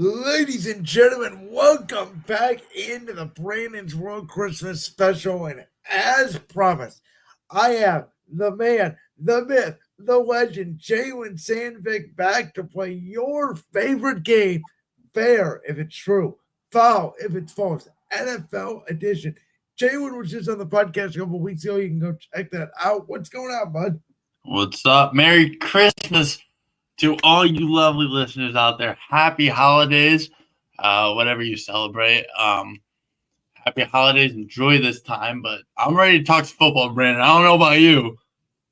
Ladies and gentlemen, welcome back into the Brandon's World Christmas Special. And as promised, I have the man, the myth, the legend, Jalen Sandvick back to play your favorite game. Fair if it's true, foul if it's false. NFL edition. Jalen was just on the podcast a couple weeks ago. You can go check that out. What's going on, bud? What's up? Merry Christmas to all you lovely listeners out there. Happy holidays, whatever you celebrate. Happy holidays. Enjoy this time. But I'm ready to talk football, Brandon. I don't know about you,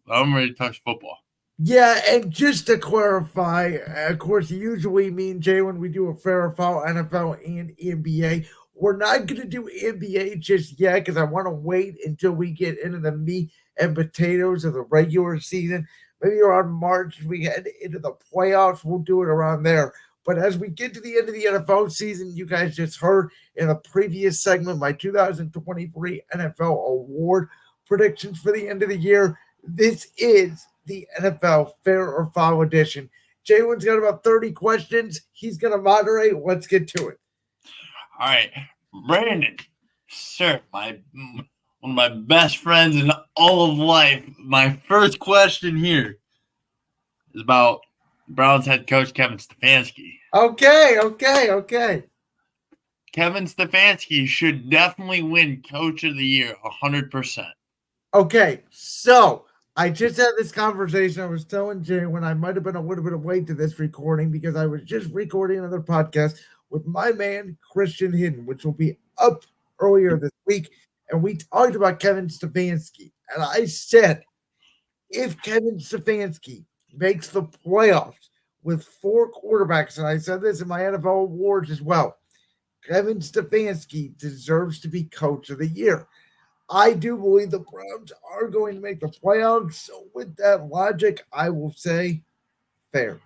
but I'm ready to talk football. Yeah, and just to clarify, of course, usually me and Jalen, we do a fair or foul NFL and NBA. We're not going to do NBA just yet because I want to wait until we get into the meat and potatoes of the regular season. Maybe around March, we head into the playoffs. We'll do it around there. But as we get to the end of the NFL season, you guys just heard in the previous segment my 2023 NFL award predictions for the end of the year. This is the NFL Fair or Foul edition. Jalen's got about 30 questions. He's going to moderate. Let's get to it. All right, Brandon, sir, one of my best friends in all of life. My first question here is about Browns head coach Kevin Stefanski. Okay. Kevin Stefanski should definitely win Coach of the Year 100%. Okay, so I just had this conversation. I was telling Jay when I might have been a little bit late to this recording because I was just recording another podcast with my man, Christian Hidden, which will be up earlier this week. And we talked about Kevin Stefanski. And I said, if Kevin Stefanski makes the playoffs with 4 quarterbacks, and I said this in my NFL awards as well, Kevin Stefanski deserves to be Coach of the Year. I do believe the Browns are going to make the playoffs. So with that logic, I will say fair.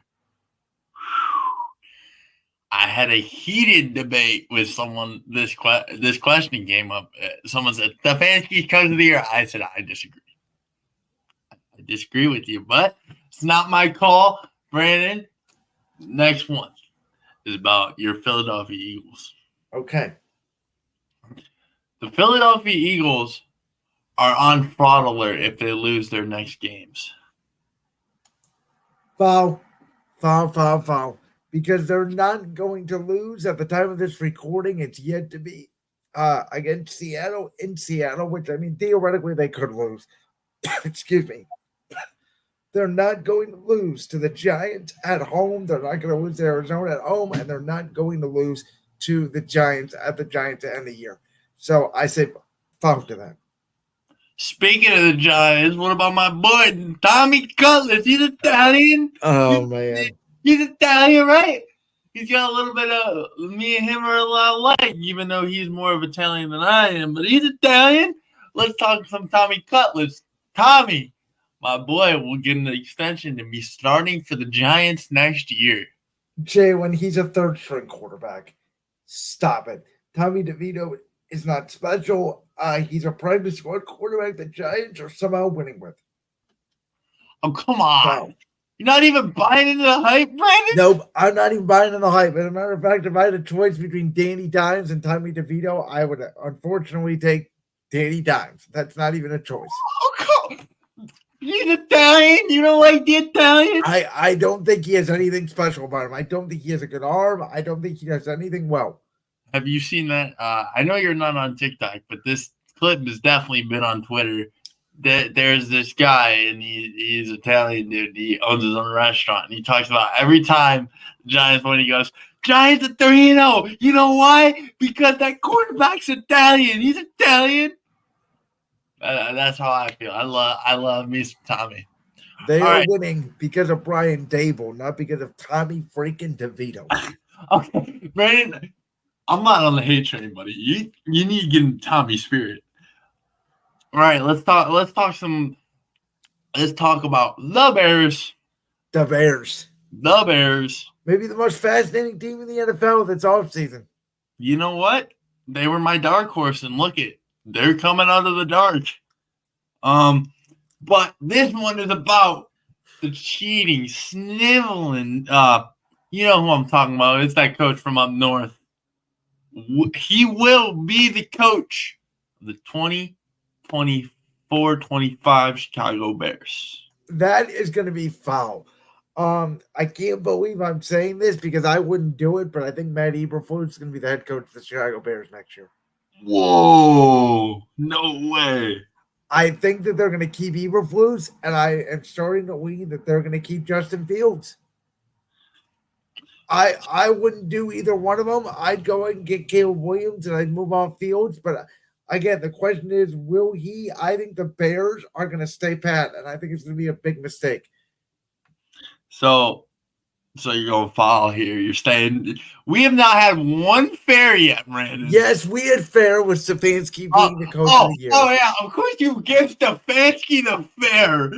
I had a heated debate with someone. This question came up. Someone said Stefanski's Coach of the Year. I said I disagree. I disagree with you, but it's not my call, Brandon. Next one is about your Philadelphia Eagles. Okay. The Philadelphia Eagles are on fraud alert if they lose their next games. Foul. Because they're not going to lose at the time of this recording. It's yet to be against Seattle in Seattle, which, I mean, theoretically they could lose. Excuse me. They're not going to lose to the Giants at home. They're not going to lose to Arizona at home, and they're not going to lose to the Giants at the Giants at the end of the year. So I say foul to that. Speaking of the Giants, what about my boy, Tommy Cutlass? He's Italian. Oh, man. He's Italian, right? He's got a little bit of me and him are a lot alike, even though he's more of Italian than I am. But he's Italian. Let's talk some Tommy Cutlass. Tommy, my boy, will get an extension to be starting for the Giants next year. Jay, when he's a third-string quarterback, stop it. Tommy DeVito is not special. He's a practice squad quarterback the Giants are somehow winning with. Oh, come on. Wow. You're not even buying into the hype, Brandon? Nope, I'm not even buying into the hype. As a matter of fact, if I had a choice between Danny Dimes and Tommy DeVito, I would unfortunately take Danny Dimes. That's not even a choice. Oh, come on. He's Italian. You don't like the Italian? I don't think he has anything special about him. I don't think he has a good arm. I don't think he does anything well. Have you seen that? I know you're not on TikTok, but this clip has definitely been on Twitter. There's this guy, and he's Italian dude. He owns his own restaurant, and he talks about every time the Giants win, he goes, Giants are 3-0. You know why? Because that quarterback's Italian. He's Italian. That's how I feel. I love me some Tommy. They are winning because of Brian Dable, not because of Tommy freaking DeVito. Okay, Brandon, I'm not on the hate train, buddy. You need to get in Tommy's spirit. All right, let's talk about the Bears. The Bears. The Bears. Maybe the most fascinating team in the NFL this offseason. You know what? They were my dark horse, and look it. They're coming out of the dark. But this one is about the cheating, sniveling You know who I'm talking about. It's that coach from up north. He will be the coach of the 2024-25 Chicago Bears. That is going to be foul. I can't believe I'm saying this because I wouldn't do it, but I think Matt Eberflus is going to be the head coach of the Chicago Bears next year. Whoa! No way. I think that they're going to keep Eberflus, and I am starting to lean that they're going to keep Justin Fields. I wouldn't do either one of them. I'd go and get Caleb Williams, and I'd move on Fields. But again, the question is, will he? I think the Bears are going to stay pat, and I think it's going to be a big mistake. So you're going to foul here. You're staying. We have not had one fair yet, Brandon. Yes, we had fair with Stefanski being the coach of the year. Oh, yeah. Of course you give Stefanski the fair.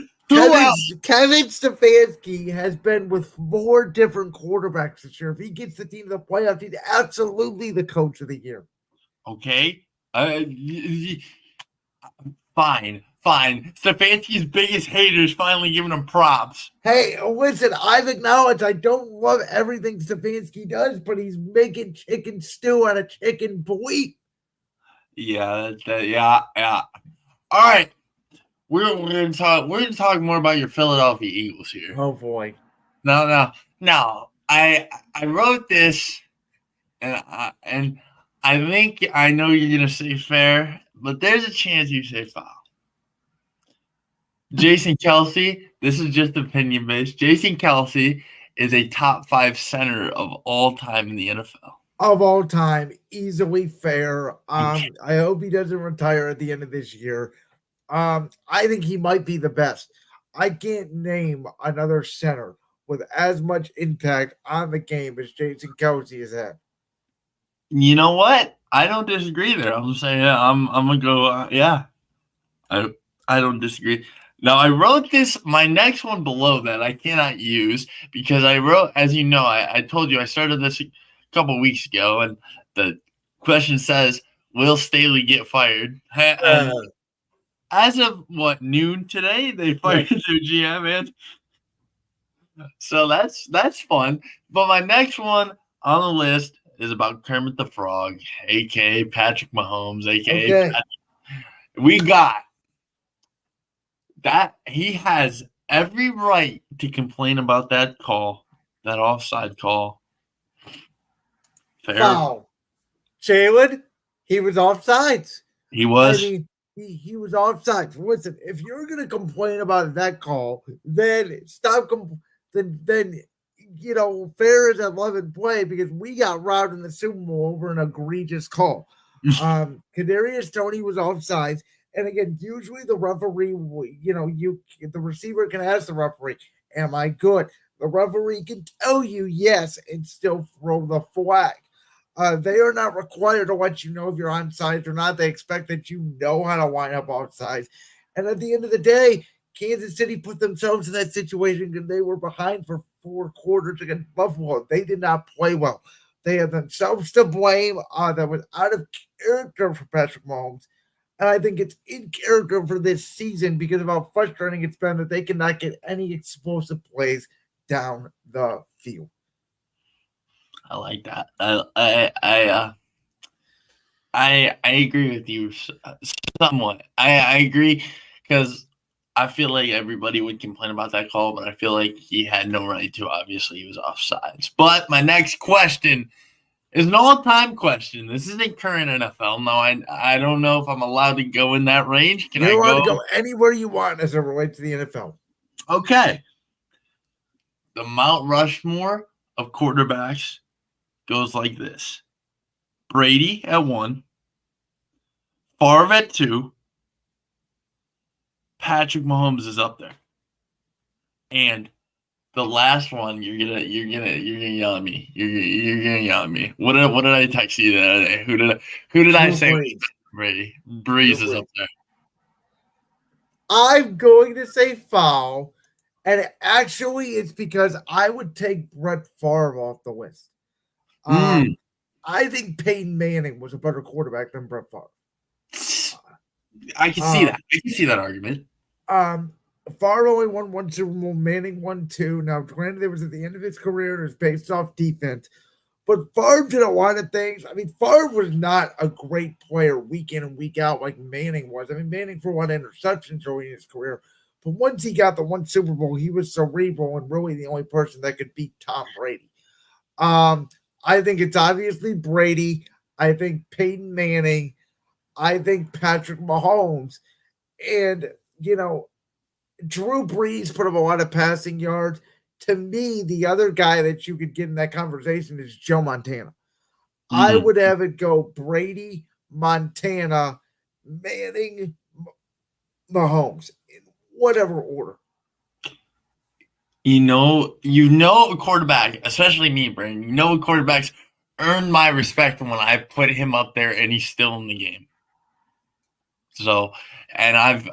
Kevin Stefanski has been with 4 different quarterbacks this year. If he gets the team to the playoffs, he's absolutely the coach of the year. Okay. Fine. Stefanski's biggest haters finally giving him props. Hey, listen, I've acknowledged I don't love everything Stefanski does, but he's making chicken stew out of chicken bleep. Yeah. All right. We're gonna talk more about your Philadelphia Eagles here. Oh boy. No. I wrote this, and I think I know you're gonna say fair, but there's a chance you say foul. Jason Kelce, this is just opinion based. Jason Kelce is a top 5 center of all time in the NFL. Of all time, easily fair. I hope he doesn't retire at the end of this year. I think he might be the best. I can't name another center with as much impact on the game as Jason Kelce has had. You know what? I don't disagree there. I'm saying I'm gonna go. Yeah, I don't disagree. Now I wrote this. My next one below that I cannot use because I wrote, as you know, I told you I started this a couple weeks ago, and the question says, "Will Staley get fired?" And as of noon today, they fired their GM, and so that's fun. But my next one on the list is about Kermit the Frog, aka Patrick Mahomes, aka Patrick. We got that. He has every right to complain about that call, that offside call. Fair. Foul. Jalen, he was offsides. He was. I mean, he was offsides. Listen, if you're going to complain about that call, then stop. Then you know, fair is 11 play because we got robbed in the Super Bowl over an egregious call. Kadarius Toney was offsides. And again, usually the referee, the receiver can ask the referee, "Am I good?" The referee can tell you yes and still throw the flag. They are not required to let you know if you're onside or not. They expect that you know how to line up offside. And at the end of the day, Kansas City put themselves in that situation because they were behind for 4 quarters against Buffalo. They did not play well. They had themselves to blame. That was out of character for Patrick Mahomes. And I think it's in character for this season because of how frustrating it's been that they cannot get any explosive plays down the field. I like that. I agree with you somewhat. I agree because I feel like everybody would complain about that call, but I feel like he had no right to. Obviously, he was offsides. But my next question is an all-time question. This isn't current NFL. No, I don't know if I'm allowed to go in that range. You're allowed to go anywhere you want as it relates to the NFL. Okay. The Mount Rushmore of quarterbacks goes like this. Brady at 1, Favre at 2, Patrick Mahomes is up there. And the last one, you're gonna yell at me. You're gonna yell at me. What did I text you the other day? Who did I say? Brady. Breeze is up there. I'm going to say foul, and actually, it's because I would take Brett Favre off the list. I think Peyton Manning was a better quarterback than Brett Favre. I can see that. I can see that argument. Favre only won one Super Bowl. Manning won two. Now, granted, it was at the end of his career and it was based off defense. But Favre did a lot of things. I mean, Favre was not a great player week in and week out like Manning was. I mean, Manning for one interceptions during his career. But once he got the one Super Bowl, he was cerebral and really the only person that could beat Tom Brady. I think it's obviously Brady. I think Peyton Manning. I think Patrick Mahomes. And, you know, Drew Brees put up a lot of passing yards. To me, the other guy that you could get in that conversation is Joe Montana. I would have it go Brady, Montana, Manning, Mahomes, in whatever order. You know, a quarterback, especially me, Brandon. Quarterbacks earned my respect when I put him up there, and he's still in the game. So, and I've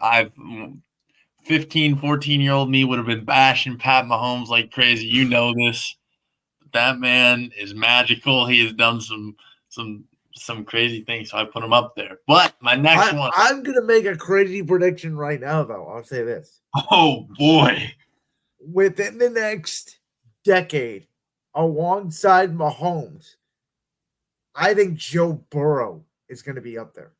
15, 14-year-old me would have been bashing Pat Mahomes like crazy. You know this. That man is magical. He has done some crazy things, so I put him up there. But my next one. I'm gonna make a crazy prediction right now, though. I'll say this. Oh boy. Within the next decade, alongside Mahomes, I think Joe Burrow is going to be up there.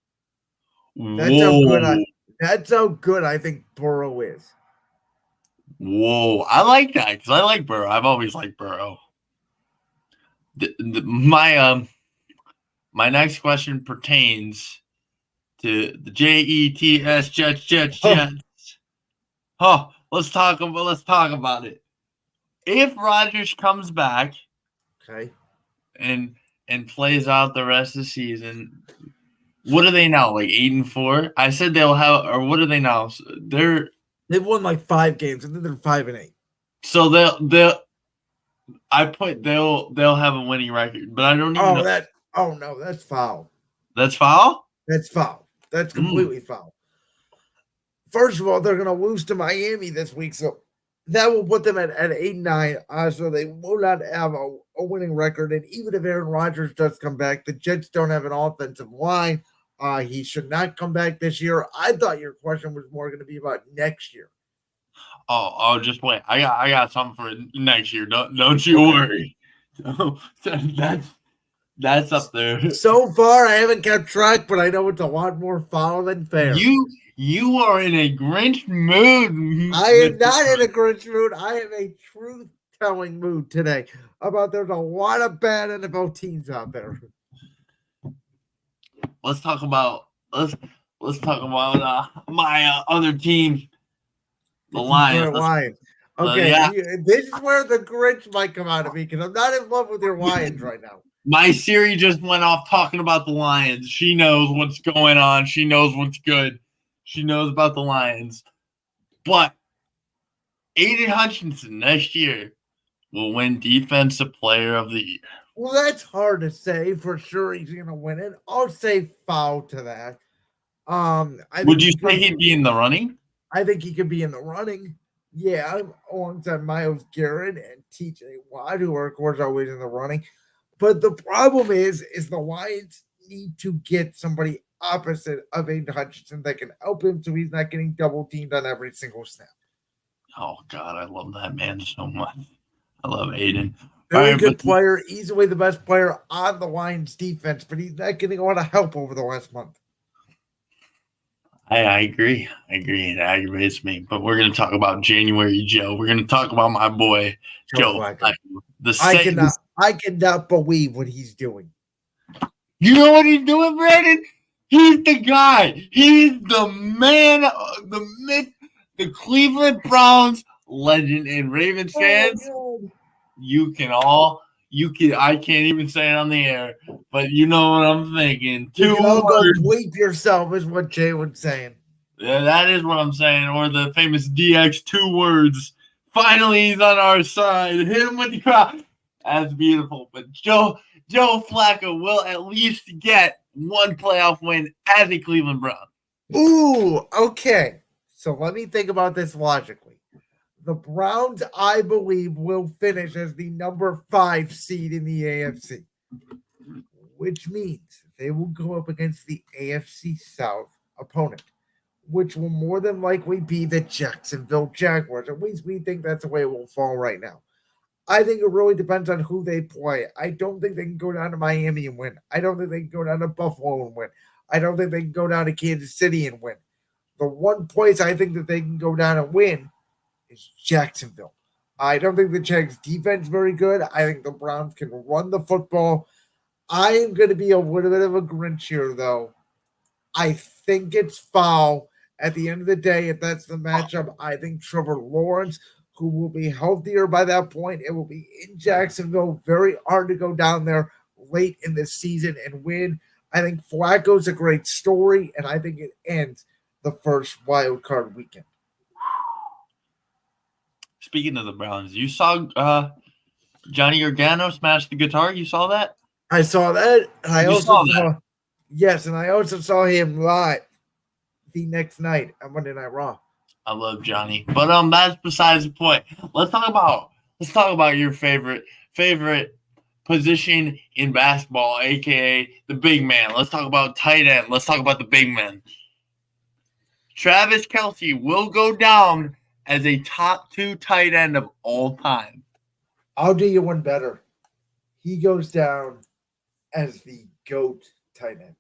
That's how good I think Burrow is. Whoa, I like that because I like Burrow. I've always liked Burrow. My next question pertains to the Jets. Oh, let's talk about it. If Rodgers comes back, okay, and plays out the rest of the season, what are they now? Like 8-4? I said they'll have, or what are they now? They've won like 5 games, and then they're 5-8. So they'll have a winning record, but I don't even know. Oh no, that's foul. That's foul? That's foul. That's completely foul. First of all, they're going to lose to Miami this week, so that will put them at 8-9. So they will not have a winning record. And even if Aaron Rodgers does come back, the Jets don't have an offensive line. He should not come back this year. I thought your question was more going to be about next year. Oh, just wait. I got something for next year. Don't you worry. That's up there. So far, I haven't kept track, but I know it's a lot more foul than fair. You are in a Grinch mood. I am not in a Grinch mood. I am a truth-telling mood today about there's a lot of bad NFL teams out there. Let's talk about my other team, the Lions. Okay, this is where the Grinch might come out of me because I'm not in love with your Lions right now. My Siri just went off talking about the Lions. She knows what's going on. She knows what's good. She knows about the Lions. But Aiden Hutchinson next year will win Defensive Player of the Year. Well, that's hard to say for sure he's going to win it. I'll say foul to that. Would you say he'd be in the running? I think he could be in the running. Yeah, alongside Myles Garrett and TJ Watt, who are, of course, always in the running. But the problem is the Lions need to get somebody opposite of Aiden Hutchinson that can help him so he's not getting double teamed on every single snap. Oh, God, I love that man so much. I love Aiden. Very good player, easily the best player on the Lions defense, but he's not getting a lot of help over the last month. I agree. It aggravates me. But we're going to talk about January Joe. We're going to talk about my boy, Joe Flacco. I cannot believe what he's doing. You know what he's doing, Brandon? He's the guy. He's the man, the myth, the Cleveland Browns legend and Ravens fans. I can't even say it on the air, but you know what I'm thinking. You can all go bleep yourself is what Jay was saying. Yeah, that is what I'm saying. Or the famous DX 2 words. Finally, he's on our side. Hit him with the crowd. That's beautiful. But Joe Flacco will at least get one playoff win as a Cleveland Brown. Ooh, okay. So let me think about this logically. The Browns, I believe, will finish as the number 5 seed in the AFC, which means they will go up against the AFC South opponent, which will more than likely be the Jacksonville Jaguars. At least we think that's the way it will fall right now. I think it really depends on who they play. I don't think they can go down to Miami and win. I don't think they can go down to Buffalo and win. I don't think they can go down to Kansas City and win. The one place I think that they can go down and win is Jacksonville. I don't think the Jags defense is very good. I think the Browns can run the football. I am going to be a little bit of a Grinch here, though. I think it's foul. At the end of the day, if that's the matchup, I think Trevor Lawrence, who will be healthier by that point, it will be in Jacksonville. Very hard to go down there late in the season and win. I think Flacco's a great story, and I think it ends the first wild card weekend. Speaking of the Browns, you saw Johnny Organo smash the guitar? You saw that? I saw that. And I also saw yes, and I also saw him live the next night on Monday Night Raw. I love Johnny, but that's besides the point. Let's talk about your favorite position in basketball, aka the big man. Let's talk about tight end. Let's talk about the big man. Travis Kelce will go down as a top 2 tight end of all time. I'll do you one better. He goes down as the GOAT tight end.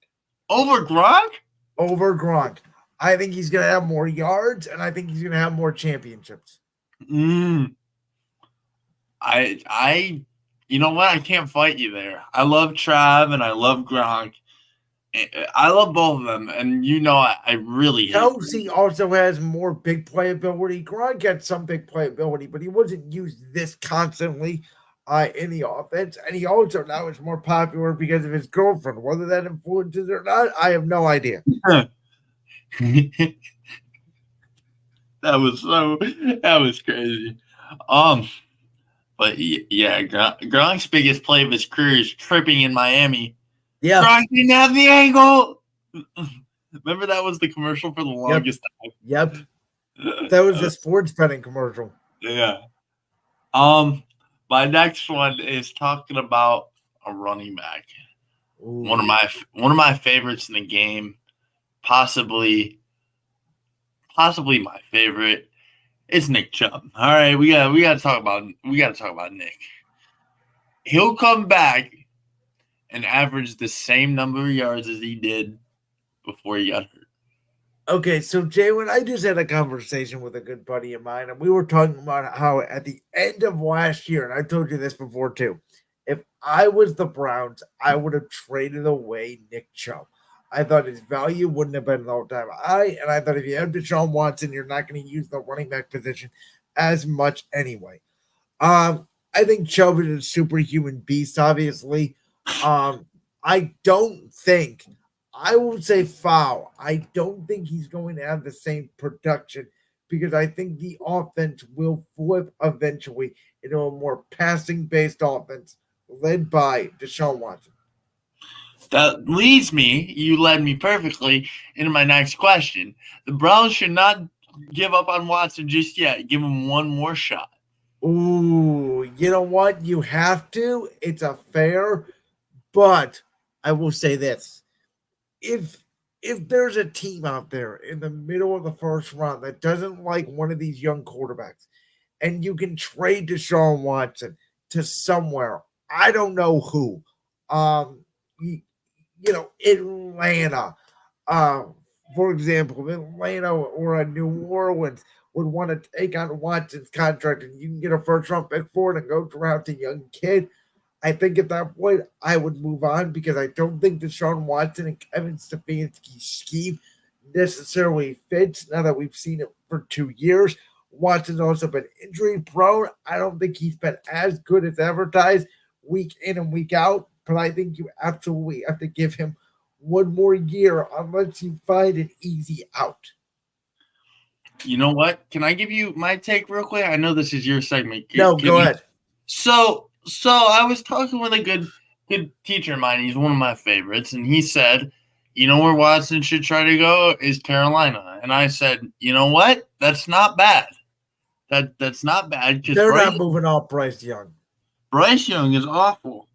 Over Gronk? Over Gronk. I think he's going to have more yards, and I think he's going to have more championships. I you know what? I can't fight you there. I love Trav and I love Gronk. I love both of them, and I really hate Kelce also has more big playability. Gronk had some big playability, but he wasn't used this constantly in the offense. And he also now is more popular because of his girlfriend. Whether that influences or not, I have no idea. That was crazy. But yeah, Gronk's biggest play of his career is tripping in Miami. Yeah. Gronk didn't have the angle. Remember that was the commercial for the longest time? Yep. That was the sports betting commercial. Yeah. My next one is talking about a running back. Ooh. One of my favorites in the game, possibly my favorite. It's Nick Chubb. All right, we got to talk about Nick. He'll come back and average the same number of yards as he did before he got hurt. Okay, so Jalen, I just had a conversation with a good buddy of mine, and we were talking about how at the end of last year, and I told you this before too, if I was the Browns, I would have traded away Nick Chubb. I thought his value wouldn't have been an all-time high, and I thought if you have Deshaun Watson, you're not going to use the running back position as much anyway. I think Chubb is a superhuman beast, obviously. I don't think, I will say foul, I don't think he's going to have the same production because I think the offense will flip eventually into a more passing-based offense led by Deshaun Watson. That leads me, you led me perfectly into my next question. The Browns should not give up on Watson just yet. Give him one more shot. Ooh, you know what? You have to. It's a fair, but I will say this. If there's a team out there in the middle of the first round that doesn't like one of these young quarterbacks, and you can trade Deshaun Watson to somewhere, I don't know who. Atlanta, for example, Atlanta or New Orleans would want to take on Watson's contract and you can get a first-round pick for it and go draft a young kid. I think at that point, I would move on because I don't think Deshaun Watson and Kevin Stefanski's scheme necessarily fits now that we've seen it for 2 years. Watson's also been injury-prone. I don't think he's been as good as advertised week in and week out. But I think you absolutely have to give him one more year unless you find an easy out. You know what? Can I give you my take real quick? I know this is your segment. Go ahead. So I was talking with a good teacher of mine. He's one of my favorites. And he said, you know where Watson should try to go is Carolina. And I said, you know what? That's not bad. That's not bad. They're not moving off Bryce Young. Bryce Young is awful.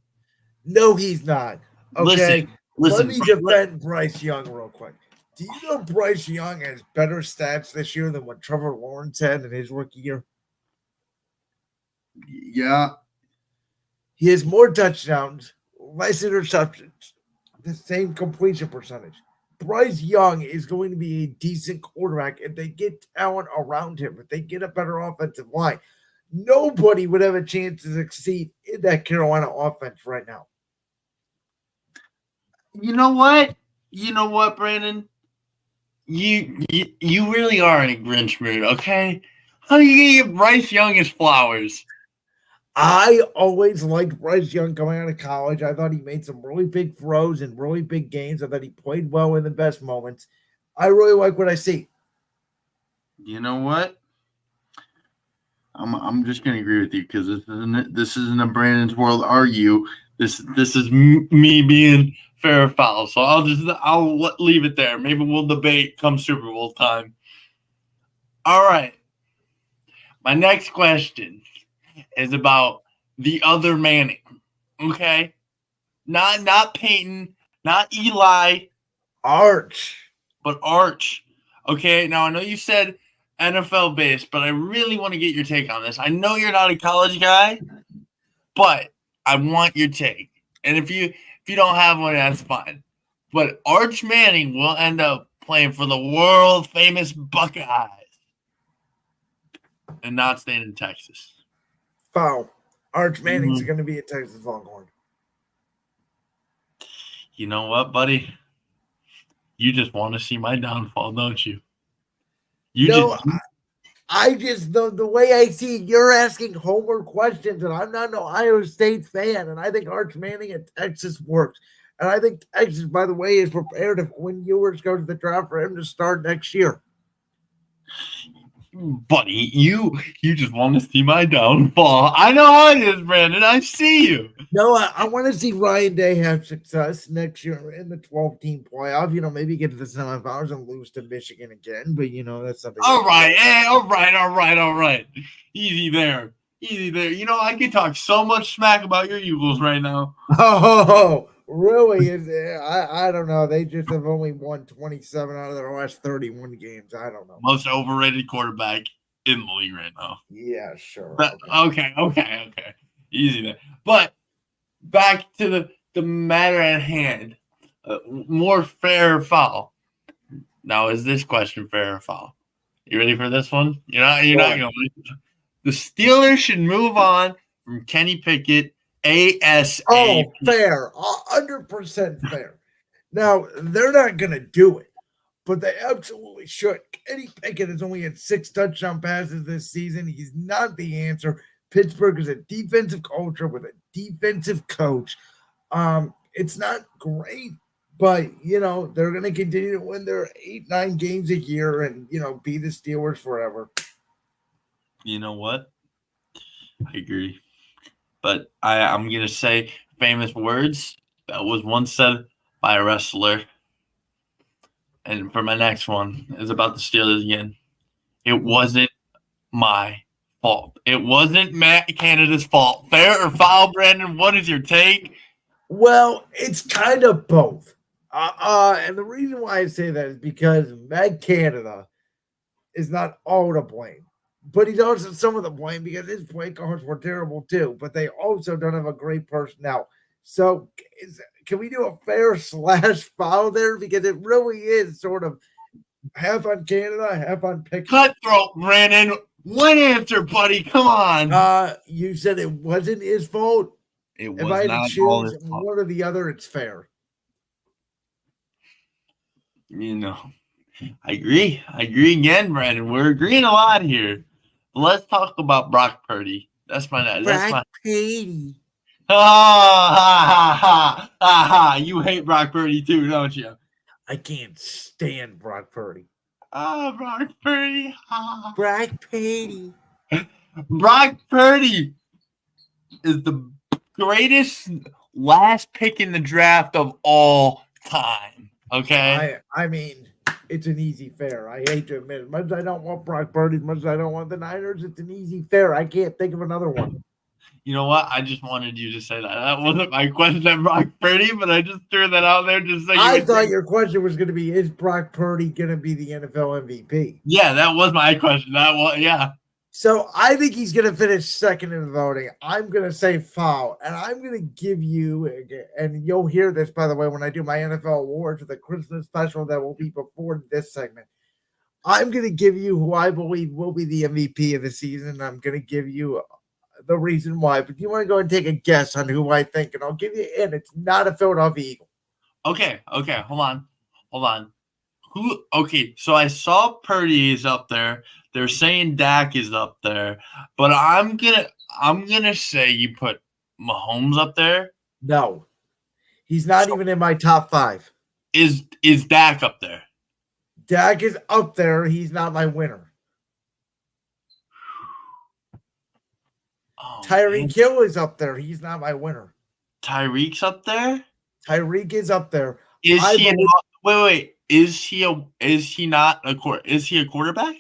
No, he's not. Okay. Listen, Let me defend Bryce Young real quick. Do you know Bryce Young has better stats this year than what Trevor Lawrence had in his rookie year? Yeah. He has more touchdowns, less interceptions, the same completion percentage. Bryce Young is going to be a decent quarterback if they get talent around him, if they get a better offensive line. Nobody would have a chance to succeed in that Carolina offense right now. You know what? You know what, Brandon? You really are in a Grinch mood, okay? How are you gonna give Bryce Young his flowers? I always liked Bryce Young coming out of college. I thought he made some really big throws in really big games. I thought he played well in the best moments. I really like what I see. You know what? I'm just gonna agree with you because this isn't a Brandon's world argue. This is me being fair or foul. So I'll leave it there. Maybe we'll debate come Super Bowl time. All right. My next question is about the other Manning. Okay, not Peyton, not Eli, Arch. but Arch. Okay, now I know you said NFL based, but I really want to get your take on this. I know you're not a college guy, but I want your take. And if you don't have one, that's fine. But Arch Manning will end up playing for the world famous Buckeyes and not staying in Texas. Foul. Arch Manning's Mhm. going to be a Texas Longhorn. You know what, buddy? You just want to see my downfall, don't you? You No, just I just the way I see it, you're asking Homer questions, and I'm not an Ohio State fan, and I think Arch Manning at Texas works. And I think Texas, by the way, is prepared if Quinn Ewers goes to the draft for him to start next year. buddy, you just want to see my downfall. I know how it is, Brandon. I see you. No, I want to see Ryan Day have success next year in the 12-team playoff. Maybe get to the semifinals and lose to Michigan again, but that's something. All right, all right. Easy there. Easy there. You know, I could talk so much smack about your Eagles right now. Oh, really? I don't know. They just have only won 27 out of their last 31 games. I don't know. Most overrated quarterback in the league right now. Yeah, sure. But, okay. Easy there. But back to the matter at hand. More fair or foul. Now, is this question fair or foul? You ready for this one? You're not going to. The Steelers should move on from Kenny Pickett ASAP. Oh, fair. 100% fair. Now, they're not going to do it, but they absolutely should. Kenny Pickett has only had 6 touchdown passes this season. He's not the answer. Pittsburgh is a defensive culture with a defensive coach. It's not great, but they're going to continue to win their 8-9 games a year and be the Steelers forever. You know what? I agree, but I'm going to say famous words that was once said by a wrestler. And for my next one is about the Steelers again. It wasn't my fault. It wasn't Matt Canada's fault. Fair or foul, Brandon? What is your take? Well, it's kind of both. And the reason why I say that is because Matt Canada is not all to blame, but he's also some of the blame because his play cards were terrible too. But they also don't have a great personnel. So, can we do a fair / foul there? Because it really is sort of half on Canada, half on Pickett. Cutthroat, Brandon. One answer, buddy. Come on. You said it wasn't his fault. It was if I had not to choose all his fault. one or the other, it's fair. I agree. I agree again, Brandon. We're agreeing a lot here. But let's talk about Brock Purdy. That's my. Purdy. Ha. You hate Brock Purdy too, don't you? I can't stand Brock Purdy. Brock Purdy. Brock Purdy. Brock Purdy is the greatest last pick in the draft of all time. Okay. I mean, it's an easy fair. I hate to admit it. As much as I don't want Brock Purdy, as much as I don't want the Niners, it's an easy fair. I can't think of another one. You know what? I just wanted you to say that. That wasn't my question at Brock Purdy, but I just threw that out there just so you I would thought think. your question was going to be, is Brock Purdy going to be the NFL MVP? Yeah, that was my question. That was, yeah. So I think he's going to finish second in the voting. I'm going to say foul, and I'm going to give you, and you'll hear this, by the way, when I do my NFL awards for the Christmas special that will be before this segment. I'm going to give you who I believe will be the MVP of the season. I'm going to give you the reason why, but you want to go and take a guess on who I think, and I'll give you, and it's not a Philadelphia Eagle. Okay, hold on. Okay, so I saw Purdy is up there. They're saying Dak is up there, but I'm gonna say you put Mahomes up there. No, he's not even in my top 5. Is Dak up there? Dak is up there. He's not my winner. Oh, Tyreek Hill is up there. He's not my winner. Tyreek's up there. Tyreek is up there. Is he? Wait. Is he not a Is he a quarterback?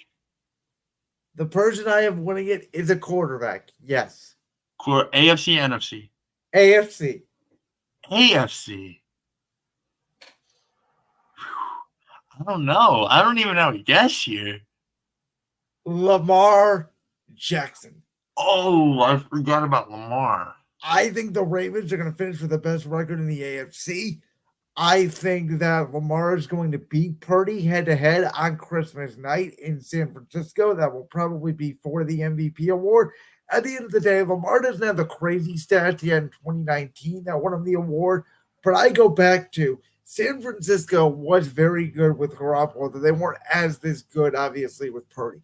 The person I have winning it is a quarterback. Yes. AFC, NFC. AFC. AFC. I don't know. I don't even have a guess here. Lamar Jackson. Oh, I forgot about Lamar. I think the Ravens are going to finish with the best record in the AFC. I think that Lamar is going to beat Purdy head-to-head on Christmas night in San Francisco. That will probably be for the MVP award. At the end of the day, Lamar doesn't have the crazy stats he had in 2019 that won him the award. But I go back to San Francisco was very good with Garoppolo, though they weren't as this good, obviously, with Purdy.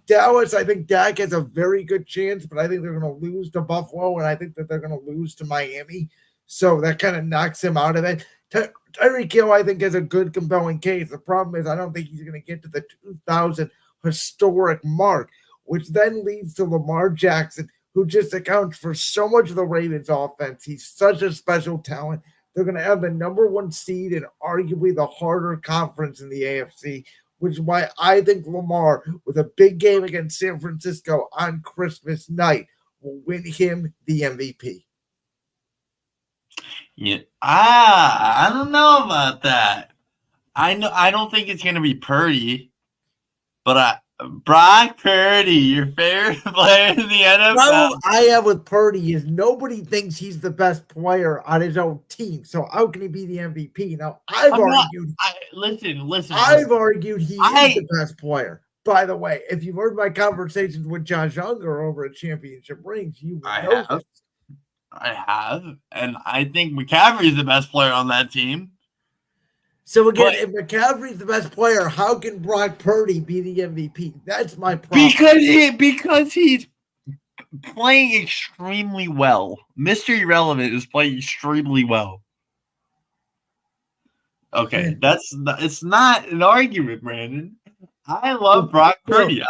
Dallas, I think Dak has a very good chance, but I think they're going to lose to Buffalo, and I think that they're going to lose to Miami. So that kind of knocks him out of it. Tyreek Hill, I think, has a good, compelling case. The problem is I don't think he's going to get to the 2,000 historic mark, which then leads to Lamar Jackson, who just accounts for so much of the Ravens offense. He's such a special talent. They're going to have the number 1 seed in arguably the harder conference in the AFC, which is why I think Lamar, with a big game against San Francisco on Christmas night, will win him the MVP. Yeah, I don't know about that. I don't think it's gonna be Purdy, but Brock Purdy, your favorite player in the NFL. The problem I have with Purdy is nobody thinks he's the best player on his own team. So how can he be the MVP? Now I've argued he is the best player. By the way, if you've heard my conversations with Josh Unger over at Championship Rings, you know this. I have, and I think McCaffrey is the best player on that team. So again, if McCaffrey's the best player, how can Brock Purdy be the MVP? That's my problem. Because he's playing extremely well. Mr. Irrelevant is playing extremely well. Okay, it's not an argument, Brandon. I love Brock Purdy.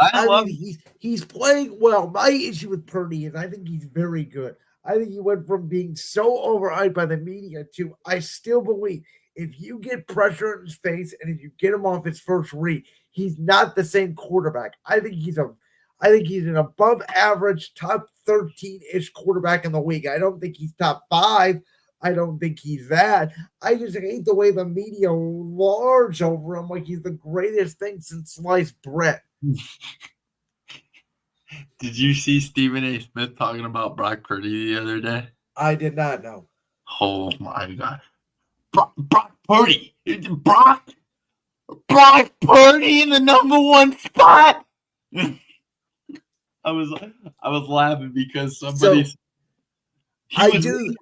He's playing well. My issue with Purdy is I think he's very good. I think he went from being so overhyped by the media to I still believe if you get pressure in his face and if you get him off his first read, he's not the same quarterback. I think he's an above average top 13-ish quarterback in the league. I don't think he's top 5. I don't think he's that. I just hate the way the media large over him like he's the greatest thing since sliced bread. Did you see Stephen A. Smith talking about Brock Purdy the other day? I did not know. Oh my God. Brock Purdy. Brock Purdy in the number 1 spot. I was laughing because somebody I do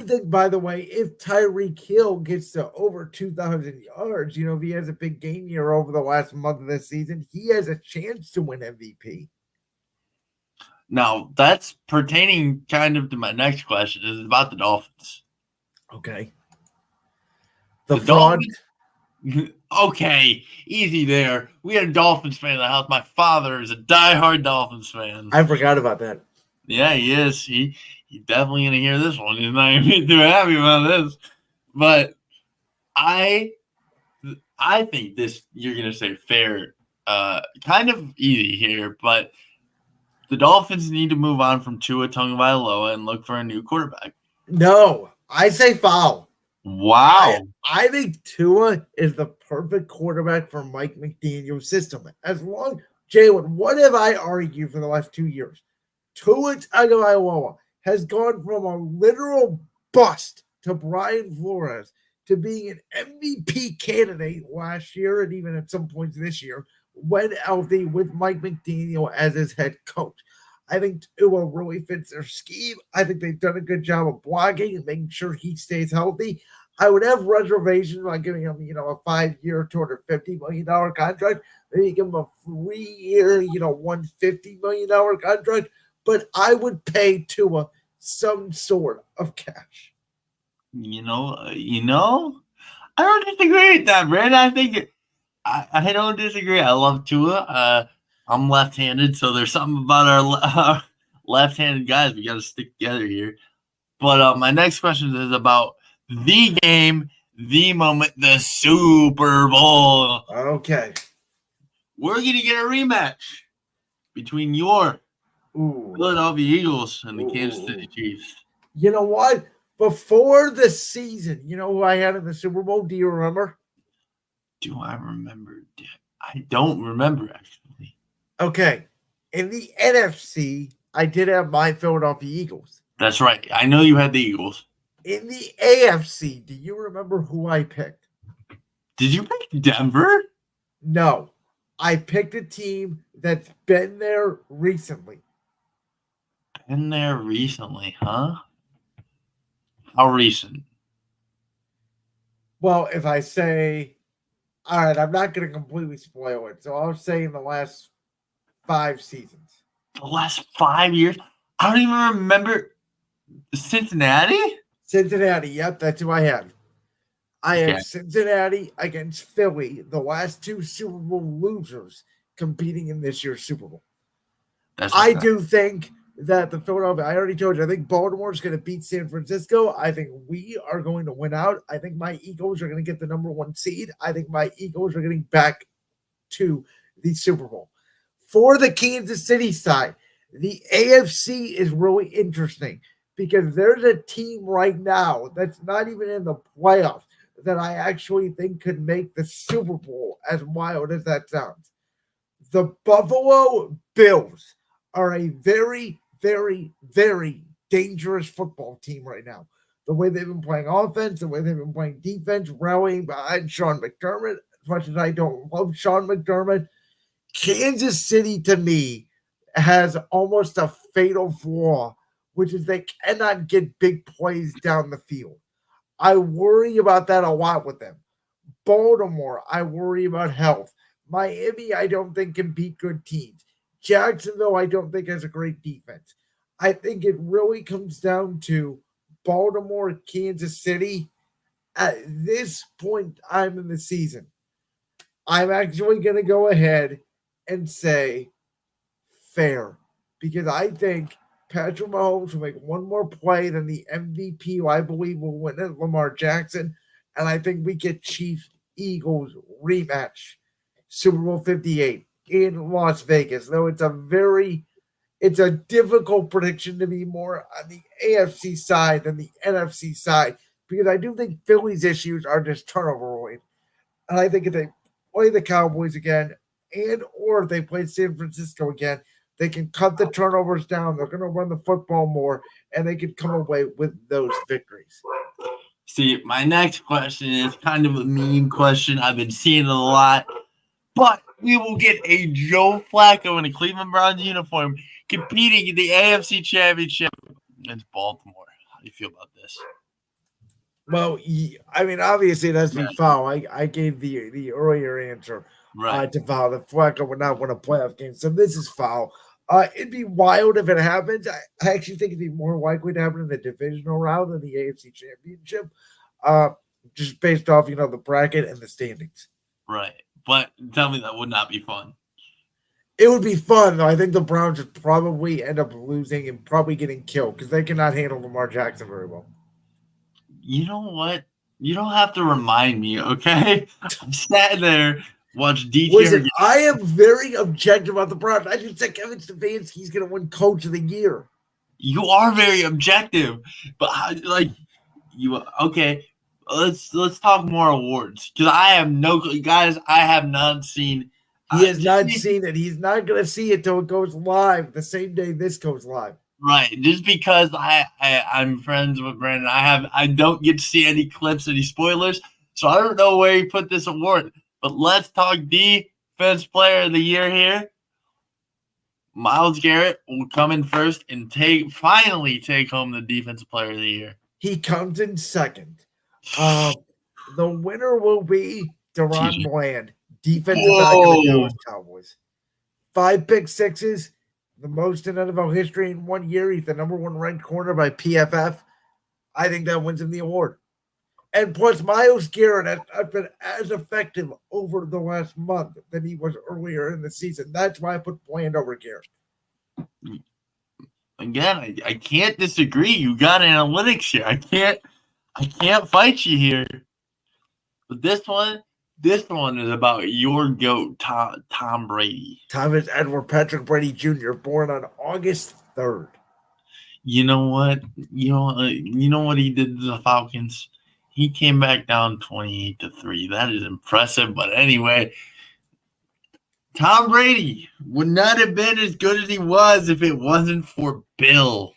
think, by the way, if Tyreek Hill gets to over 2,000 yards, if he has a big game year over the last month of this season, he has a chance to win MVP. Now, that's pertaining kind of to my next question. Is about the Dolphins. Okay. The Dolphins? Okay, easy there. We had a Dolphins fan in the house. My father is a diehard Dolphins fan. I forgot about that. Yeah, he is. He's definitely going to hear this one. He's not going to be too happy about this. But I think this, you're going to say fair, kind of easy here, but The Dolphins need to move on from Tua Tagovailoa and look for a new quarterback. No, I say foul. Wow. I think Tua is the perfect quarterback for Mike McDaniel's system. As long, Jalen, what have I argued for the last 2 years? Tua Tagovailoa has gone from a literal bust to Brian Flores to being an MVP candidate last year and even at some points this year when healthy with Mike McDaniel as his head coach. I think Tua really fits their scheme. I think they've done a good job of blocking and making sure he stays healthy. I would have reservations on giving him, a 5-year, $250 million contract. Maybe give him a 3-year, $150 million contract. But I would pay Tua some sort of cash. I don't disagree with that, Brad. I think I don't disagree. I love Tua. I'm left-handed, so there's something about our left-handed guys. We got to stick together here. But my next question is about the game, the moment, the Super Bowl. Okay. We're going to get a rematch between your Philadelphia Eagles and the Kansas City Chiefs. You know what? Before the season, you know who I had in the Super Bowl? Do you remember? Do I remember? I don't remember, actually. Okay. In the NFC, I did have my Philadelphia Eagles. That's right. I know you had the Eagles. In the AFC, do you remember who I picked? Did you pick Denver? No. I picked a team that's been there recently. Been there recently, huh? How recent? Well, if I say, all right, I'm not going to completely spoil it. So I'll say in the last 5 seasons. The last 5 years? I don't even remember. Cincinnati? Cincinnati, yep, that's who I had. I had Cincinnati against Philly, the last 2 Super Bowl losers competing in this year's Super Bowl. I do think that the Philadelphia, I already told you, I think Baltimore is going to beat San Francisco. I think we are going to win out. I think my Eagles are going to get the number 1 seed. I think my Eagles are getting back to the Super Bowl. For the Kansas City side, the AFC is really interesting because there's a team right now that's not even in the playoffs that I actually think could make the Super Bowl, as wild as that sounds. The Buffalo Bills are a very, very, very dangerous football team right now. The way they've been playing offense, the way they've been playing defense, rallying behind Sean McDermott. As much as I don't love Sean McDermott, Kansas City, to me, has almost a fatal flaw, which is they cannot get big plays down the field. I worry about that a lot with them. Baltimore, I worry about health. Miami, I don't think can beat good teams. Jacksonville, I don't think has a great defense. I think it really comes down to Baltimore, Kansas City. At this point, I'm in the season. I'm actually going to go ahead and say fair because I think Patrick Mahomes will make one more play than the MVP, who I believe will win it, Lamar Jackson. And I think we get Chiefs-Eagles rematch, Super Bowl 58 in Las Vegas. Though it's a difficult prediction to be more on the AFC side than the NFC side because I do think Philly's issues are just turnover-related. And I think if they play the Cowboys again and or if they play San Francisco again, they can cut the turnovers down. They're going to run the football more, and they can come away with those victories. See, my next question is kind of a meme question. I've been seeing it a lot. But we will get a Joe Flacco in a Cleveland Browns uniform competing in the AFC Championship against Baltimore. How do you feel about this? Well, I mean, obviously, it has to be foul. I gave the earlier answer to foul. That Flacco would not win a playoff game. So this is foul. It'd be wild if it happens. I actually think it'd be more likely to happen in the divisional round than the AFC Championship, just based off, the bracket and the standings. Right. But tell me that would not be fun. It would be fun, though. I think the Browns would probably end up losing and probably getting killed because they cannot handle Lamar Jackson very well. You know what? You don't have to remind me, okay? I'm sat there Watch D tier. Listen, I am very objective on the Browns. I just said Kevin Stefanski's going to win Coach of the Year. You are very objective, but okay. Let's talk more awards because I have no guys. I have not seen. He has not seen it. He's not going to see it till it goes live the same day this goes live. Right, just because I'm friends with Brandon, I don't get to see any clips, any spoilers, so I don't know where he put this award. But let's talk Defense Player of the Year here. Myles Garrett will come in first and finally take home the Defensive Player of the Year. He comes in second. The winner will be Deron Bland, defensive back of the Dallas Cowboys. 5 pick sixes, the most in NFL history in 1 year. He's the number 1 ranked corner by PFF. I think that wins him the award. And plus, Myles Garrett has been as effective over the last month than he was earlier in the season. That's why I put Bland over Garrett. Again, I can't disagree. You got analytics here. I can't fight you here. But this one is about your GOAT, Tom Brady. Thomas Edward Patrick Brady Jr., born on August 3rd. You know what? You know what he did to the Falcons? He came back down 28-3. That is impressive. But anyway, Tom Brady would not have been as good as he was if it wasn't for Bill.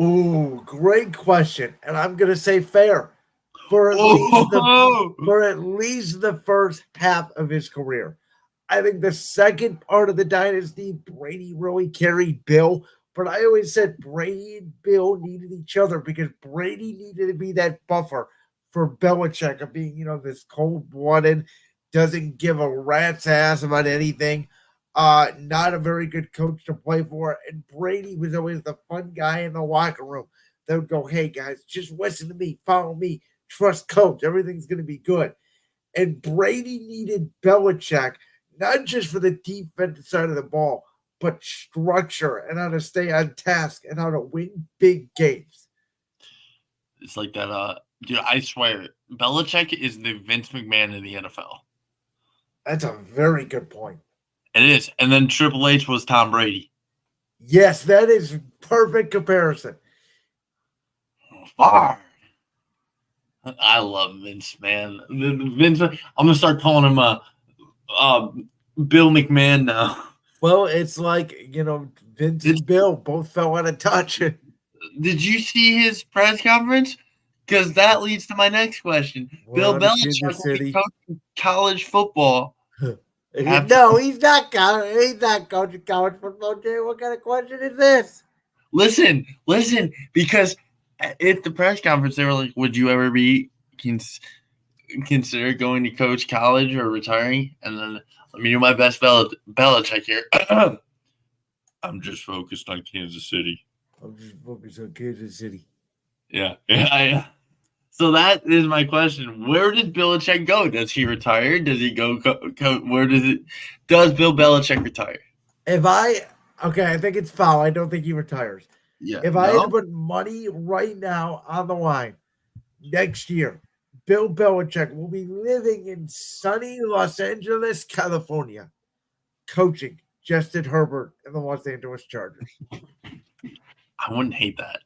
Ooh, great question. And I'm going to say fair. For at least the first half of his career. I think the second part of the dynasty, Brady really carried Bill. But I always said Brady and Bill needed each other because Brady needed to be that buffer for Belichick of being, this cold-blooded, doesn't give a rat's ass about anything, not a very good coach to play for. And Brady was always the fun guy in the locker room that would go, hey, guys, just listen to me, follow me, trust coach, everything's going to be good. And Brady needed Belichick, not just for the defensive side of the ball, but structure and how to stay on task and how to win big games. It's like that, dude, I swear, Belichick is the Vince McMahon of the NFL. That's a very good point. It is. And then Triple H was Tom Brady. Yes, that is perfect comparison. Far. I love Vince, man. Vince, I'm going to start calling him Bill McMahon now. Well, it's like, Vince and Bill both fell out of touch. Did you see his press conference? Because that leads to my next question. Bill Belichick will be coaching college football. No, he's not coaching college football, Jay. What kind of question is this? Listen, because at the press conference, they were like, would you ever be consider going to coach college or retiring? And then, let me do my best Belichick here. I'm just focused on Kansas City. Yeah. So that is my question. Where does Belichick go? Does he retire? Does he go? Does Bill Belichick retire? I think it's foul. I don't think he retires. Yeah. If I had to put money right now on the line, next year, Bill Belichick will be living in sunny Los Angeles, California, coaching Justin Herbert and the Los Angeles Chargers. I wouldn't hate that.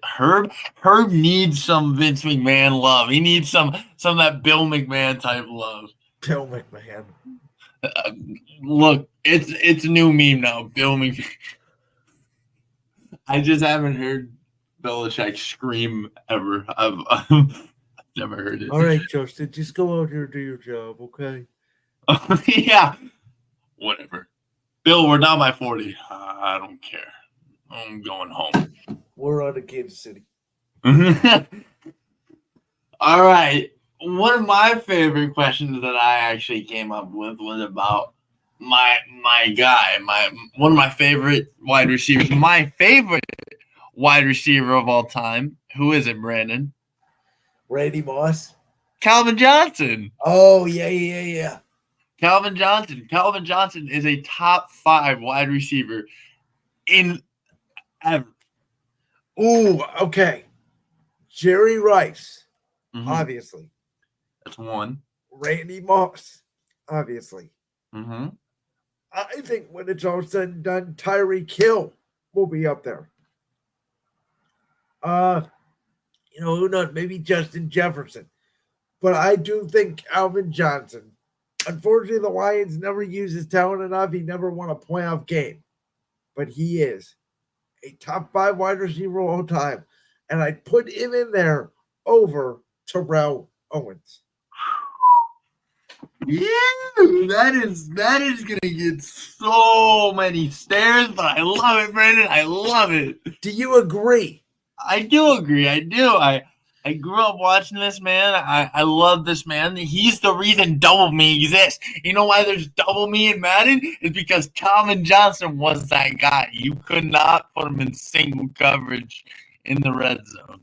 Herb needs some Vince McMahon love. He needs some of that Bill McMahon type love. Bill McMahon. Look, it's a new meme now. Bill McMahon. I just haven't heard Belichick scream ever. I've never heard it. All right, Justin, just go out here and do your job, okay? Yeah. Whatever. Bill, we're down by 40. I don't care. I'm going home. We're on to Kansas City. All right. One of my favorite questions that I actually came up with was about my guy, one of my favorite wide receivers, my favorite wide receiver of all time. Who is it, Brandon? Randy Moss. Calvin Johnson. Oh, yeah. Calvin Johnson. Calvin Johnson is a top 5 wide receiver in ever. Ooh, okay. Jerry Rice, obviously. That's one. Randy Moss. obviously. Mm-hmm. I think when it's all said and done, Tyreek Hill will be up there. Uh, who knows? Maybe Justin Jefferson. But I do think Alvin Johnson. Unfortunately, the Lions never used his talent enough. He never won a playoff game. But he is a top 5 wide receiver of all time. And I'd put him in there over Terrell Owens. Yeah, that is gonna get so many stares, but I love it, Brandon. I love it. Do you agree? I do agree. I do. I grew up watching this man. I love this man. He's the reason Double Me exists. You know why there's Double Me in Madden? It's because Calvin Johnson was that guy. You could not put him in single coverage in the red zone.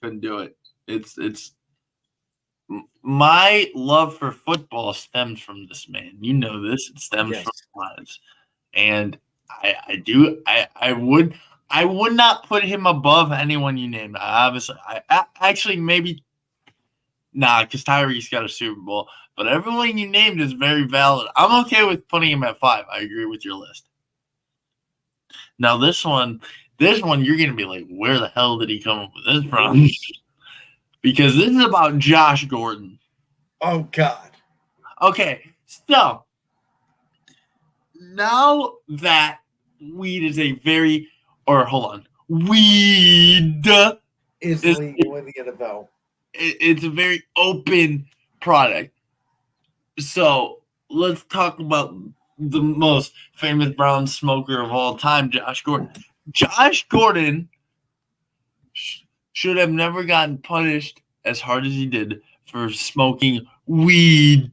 Couldn't do it. It's my love for football stems from this man. You know this. It stems from lives. And I would not put him above anyone you named. Actually maybe because Tyreek's got a Super Bowl. But everyone you named is very valid. I'm okay with putting him at 5. I agree with your list. Now this one you're gonna be like, where the hell did he come up with this from? Because this is about Josh Gordon. Oh God. Okay, so now that weed is a very, or hold on, weed is legal in the NFL. It's a very open product. So let's talk about the most famous brown smoker of all time, Josh Gordon. Josh Gordon should have never gotten punished as hard as he did for smoking weed.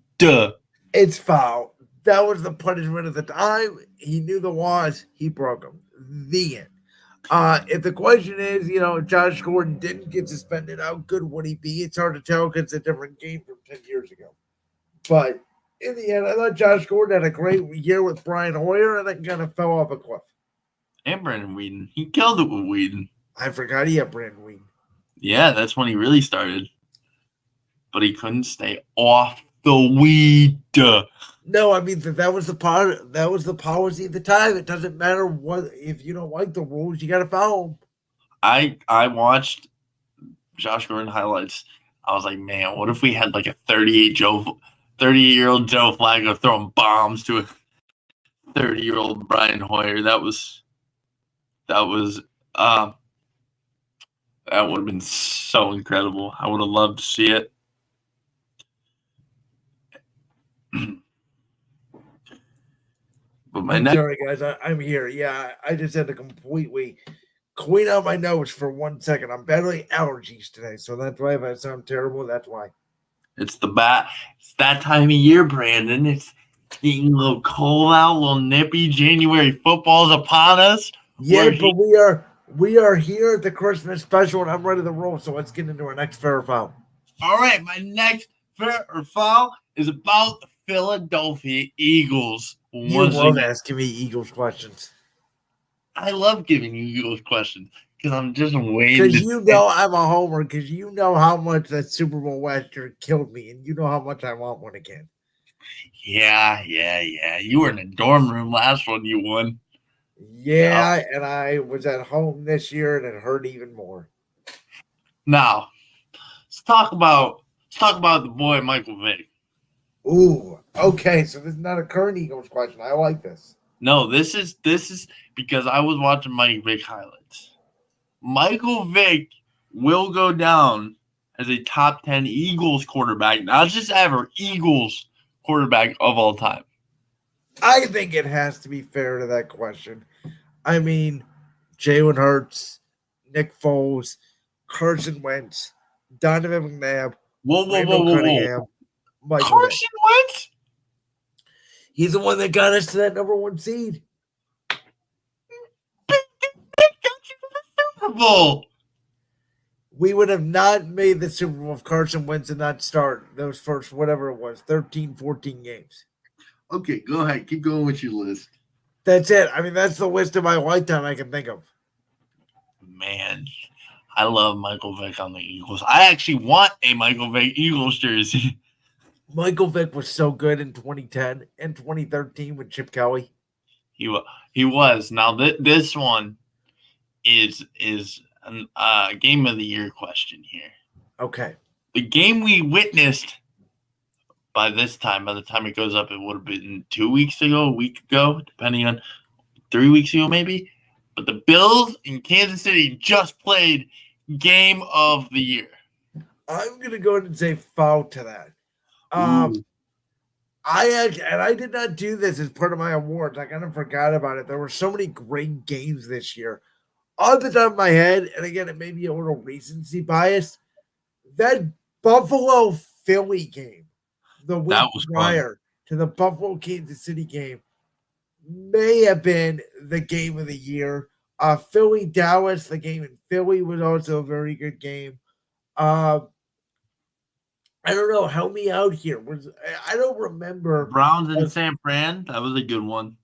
It's foul. That was the punishment at the time. He knew the laws. He broke them. The end. If the question is, Josh Gordon didn't get suspended, how good would he be? It's hard to tell because it's a different game from 10 years ago. But in the end, I thought Josh Gordon had a great year with Brian Hoyer and then kind of fell off a cliff. And Brandon Weeden. He killed it with Weeden. I forgot he had Brandon Weeden. Yeah, that's when he really started. But he couldn't stay off the weed. No, I mean that was the part. That was the policy at the time. It doesn't matter what if you don't like the rules, you got to follow them. I watched Josh Gordon highlights. I was like, man, what if we had like a 38-year-old Joe Flacco throwing bombs to a 30-year-old Brian Hoyer? That would have been so incredible. I would have loved to see it. But sorry, guys. I'm here. Yeah, I just had to completely clean out my nose for 1 second. I'm battling allergies today, so that's why if I sound terrible, that's why. It's it's that time of year, Brandon. It's getting a little cold out, a little nippy. January football's upon us. Yeah, but we are here at the Christmas special, and I'm ready to roll. So let's get into our next fair or foul. All right, my next fair or foul is about the Philadelphia Eagles. You love asking me Eagles questions. I love giving you Eagles questions because I'm just waiting. Because I'm a homer. Because you know how much that Super Bowl last year killed me, and you know how much I want one again. Yeah. You were in a dorm room last one. You won. Yeah, and I was at home this year, and it hurt even more. Now, let's talk about the boy Michael Vick. Ooh, okay. So this is not a current Eagles question. I like this. No, this is because I was watching Michael Vick highlights. Michael Vick will go down as a top 10 Eagles quarterback, not just ever, Eagles quarterback of all time. I think it has to be fair to that question. I mean, Jalen Hurts, Nick Foles, Carson Wentz, Donovan McNabb, Whoa. Carson Wentz? He's the one that got us to that number 1 seed. Super Bowl. We would have not made the Super Bowl if Carson Wentz did not start those first, whatever it was, 13, 14 games. Okay, go ahead. Keep going with your list. That's it. I mean, that's the list of my lifetime I can think of. Man, I love Michael Vick on the Eagles. I actually want a Michael Vick Eagles jersey. Michael Vick was so good in 2010 and 2013 with Chip Kelly. He was. Now this one is a game of the year question here. Okay. The game we witnessed by the time it goes up, it would have been 2 weeks ago, a week ago, depending on 3 weeks ago maybe. But the Bills in Kansas City just played game of the year. I'm gonna go ahead and say foul to that. Ooh. I did not do this as part of my awards. I kind of forgot about it. There were so many great games this year. Off the top of my head, and again, it may be a little recency bias. That Buffalo Philly game, the week That was prior to the Buffalo Kansas City game, may have been the game of the year. Philly Dallas, the game in Philly was also a very good game. I don't know. Help me out here. I don't remember. Browns and San Fran. That was a good one.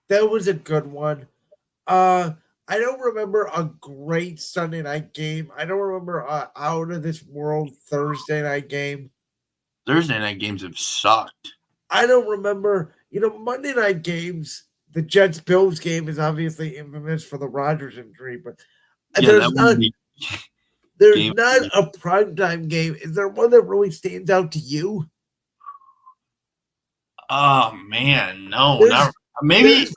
That was a good one. I don't remember a great Sunday night game. I don't remember out of this world Thursday night game. Thursday night games have sucked. I don't remember. Monday night games. The Jets Bills game is obviously infamous for the Rodgers injury, but there's not a primetime game. Is there one that really stands out to you? Oh man, no, maybe.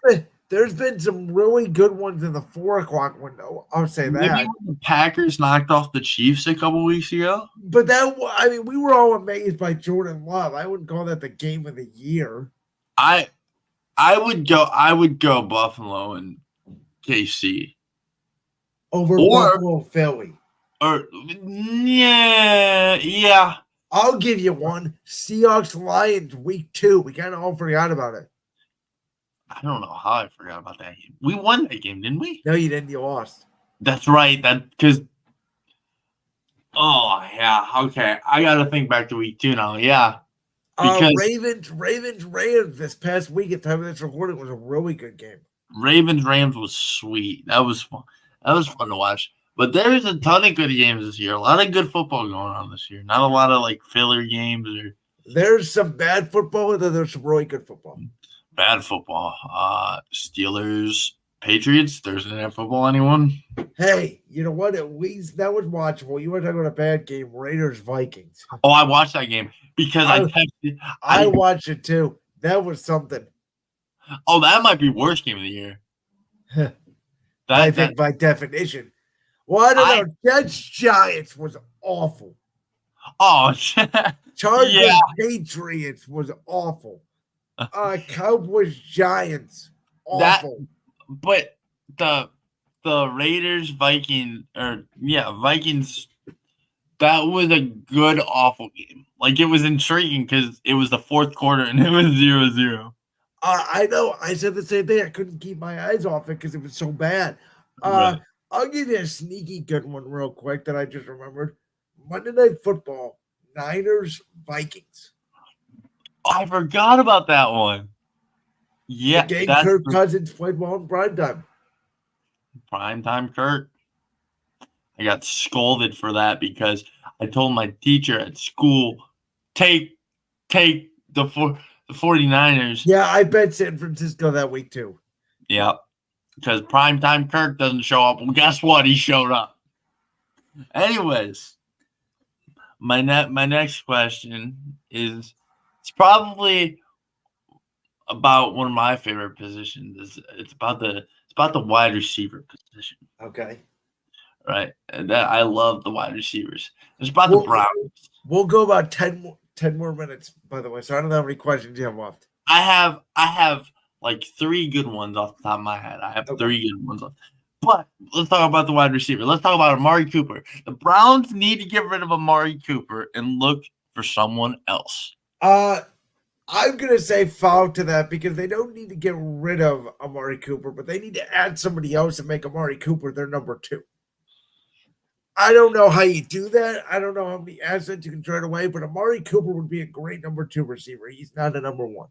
There's been some really good ones in the 4:00 window. I'll say maybe that. When the Packers knocked off the Chiefs a couple weeks ago. But we were all amazed by Jordan Love. I wouldn't call that the game of the year. I would go Buffalo and KC over Buffalo Philly. Or yeah. I'll give you one. Seahawks Lions week 2. We kind of all forgot about it. I don't know how I forgot about that game. We won that game, didn't we? No, you didn't. You lost. That's right. Because. Oh yeah. Okay. I got to think back to week 2 now. Yeah. Because Ravens this past week at the time of this recording was a really good game. Ravens was sweet. That was fun. That was fun to watch. But there's a ton of good games this year. A lot of good football going on this year. Not a lot of filler games. There's some bad football, and then there's some really good football. Bad football. Steelers, Patriots. Thursday night football. Anyone? Hey, you know what? At least that was watchable. You want to talk about a bad game? Raiders Vikings. Oh, I watched that game because I texted. I watched it too. That was something. Oh, that might be worst game of the year. I think by definition. Well, I don't know. Jets Giants was awful. Oh, Chargers Patriots was awful. Cowboys Giants awful. But the Raiders Vikings that was a good awful game. It was intriguing because it was the fourth quarter and it was 0-0. I know. I said the same thing. I couldn't keep my eyes off it because it was so bad. Right. I'll give you a sneaky good one real quick that I just remembered. Monday Night Football, Niners, Vikings. I forgot about that one. Yeah. The game Kirk Cousins played well in primetime. Primetime Kirk. I got scolded for that because I told my teacher at school, take the 49ers. Yeah, I bet San Francisco that week too. Yeah. Because primetime Kirk doesn't show up. Well, guess what? He showed up. Anyways, my next question is it's probably about one of my favorite positions. It's about the wide receiver position. Okay. Right. And I love the wide receivers. It's about the Browns. We'll go about 10 more minutes, by the way. So I don't know how many questions you have left. I have 3 good ones off the top of my head. I have 3 good ones left. But let's talk about the wide receiver. Let's talk about Amari Cooper. The Browns need to get rid of Amari Cooper and look for someone else. I'm going to say foul to that because they don't need to get rid of Amari Cooper, but they need to add somebody else and make Amari Cooper their number 2. I don't know how you do that. I don't know how many assets you can trade away, but Amari Cooper would be a great number 2 receiver. He's not a number 1.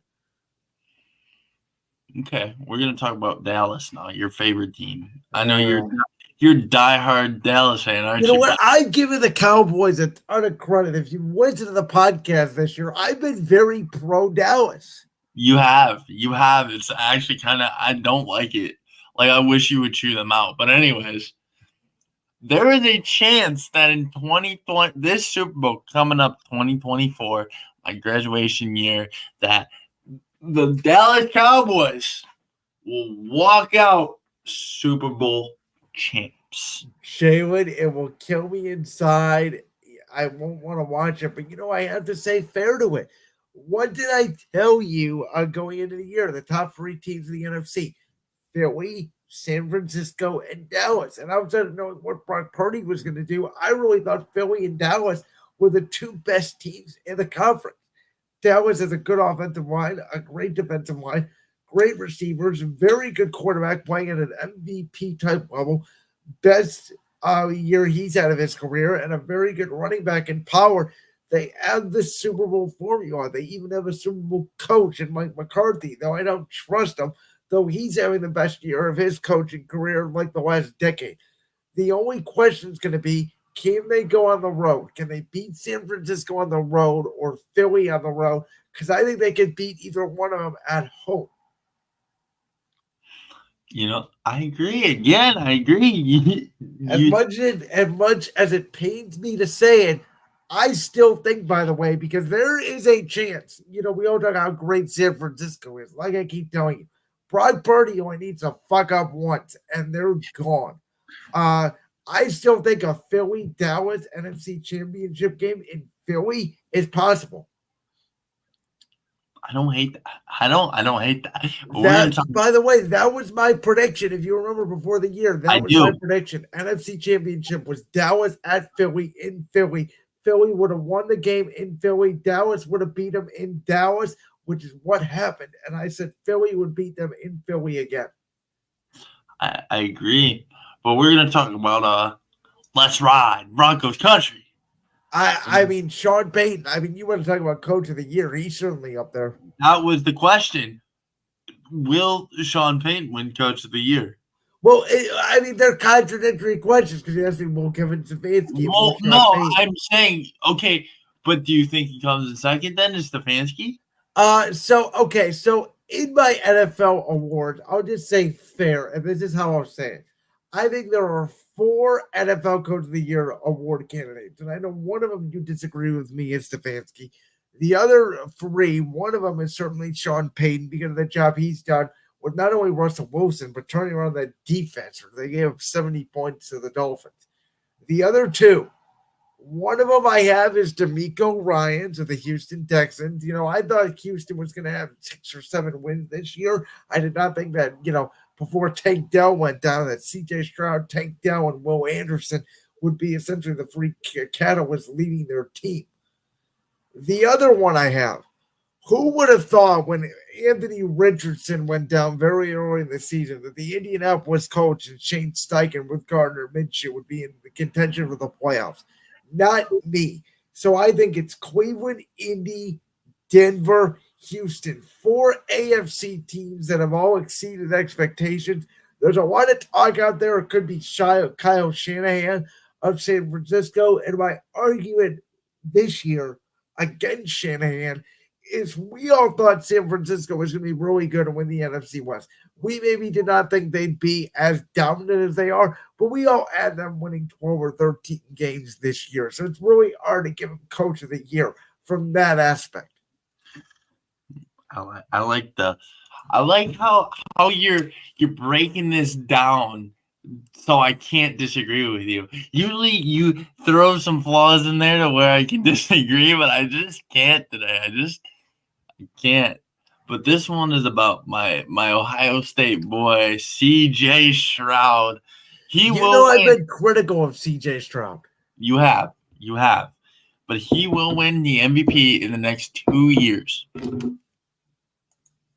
Okay, we're going to talk about Dallas now, your favorite team. I know you're You're a diehard Dallas fan, aren't You you? know what? I give the Cowboys a ton of credit. If you listened to the podcast this year, I've been very pro Dallas. You have. It's actually kind of, I don't like it. Like, I wish you would chew them out. But anyways, there is a chance that in 2020, this Super Bowl coming up 2024, my graduation year, that the Dallas Cowboys will walk out Super Bowl champs. Jalen, it will kill me inside. I won't want to watch it, but I have to say fair to it. What did I tell you going into the year? The top three teams of the NFC: Philly, San Francisco, and Dallas. And outside of knowing what Brock Purdy was going to do, I really thought Philly and Dallas were the two best teams in the conference. Dallas has a good offensive line, a great defensive line, great receivers, very good quarterback playing at an MVP type level, best year he's had of his career, and a very good running back in power. They have the Super Bowl formula. They even have a Super Bowl coach in Mike McCarthy, though I don't trust him, though he's having the best year of his coaching career like the last decade. The only question is going to be, can they go on the road? Can they beat San Francisco on the road or Philly on the road? Because I think they can beat either one of them at home. I agree. Again, I agree. As much as it pains me to say it, I still think, by the way, because there is a chance, we all talk how great San Francisco is. Like I keep telling you, Brock Purdy only needs to fuck up once, and they're gone. I still think a Philly-Dallas NFC Championship game in Philly is possible. I don't hate that. I don't hate that. By the way, that was my prediction. If you remember before the year, that was my prediction. NFC Championship was Dallas at Philly in Philly. Philly would have won the game in Philly. Dallas would have beat them in Dallas, which is what happened. And I said Philly would beat them in Philly again. I agree. But we're going to talk about Let's Ride, Broncos Country. I mean, Sean Payton. I mean, you want to talk about Coach of the Year. He's certainly up there. That was the question. Will Sean Payton win Coach of the Year? Well, they're contradictory questions because you're asking, will Kevin Stefanski? Well, no, I'm saying, okay, but do you think he comes in second then? Is Stefanski? So in my NFL awards, I'll just say fair, and this is how I'll say it. I think there are 4 NFL Coach of the Year award candidates, and I know one of them you disagree with me is Stefanski. The other 3, one of them is certainly Sean Payton because of the job he's done with not only Russell Wilson, but turning around that defense. They gave up 70 points to the Dolphins. The other 2, one of them I have is DeMeco Ryans of the Houston Texans. I thought Houston was going to have 6 or 7 wins this year. I did not think that, before Tank Dell went down, that C.J. Stroud, Tank Dell, and Will Anderson would be essentially the 3 catalysts leading their team. The other one I have, who would have thought when Anthony Richardson went down very early in the season that the Indianapolis coach and Shane Steichen with Gardner Minshew would be in the contention for the playoffs? Not me. So I think it's Cleveland, Indy, Denver, Houston, 4 AFC teams that have all exceeded expectations. There's a lot of talk out there. It could be Kyle Shanahan of San Francisco. And my argument this year against Shanahan is we all thought San Francisco was going to be really good and win the NFC West. We maybe did not think they'd be as dominant as they are, but we all had them winning 12 or 13 games this year. So it's really hard to give them Coach of the Year from that aspect. I like how you're breaking this down, so I can't disagree with you. Usually you throw some flaws in there to where I can disagree, but I just can't today. I can't. But this one is about my Ohio State boy, C.J. Stroud. I've been critical of C.J. Stroud. You have. But he will win the MVP in the next 2 years.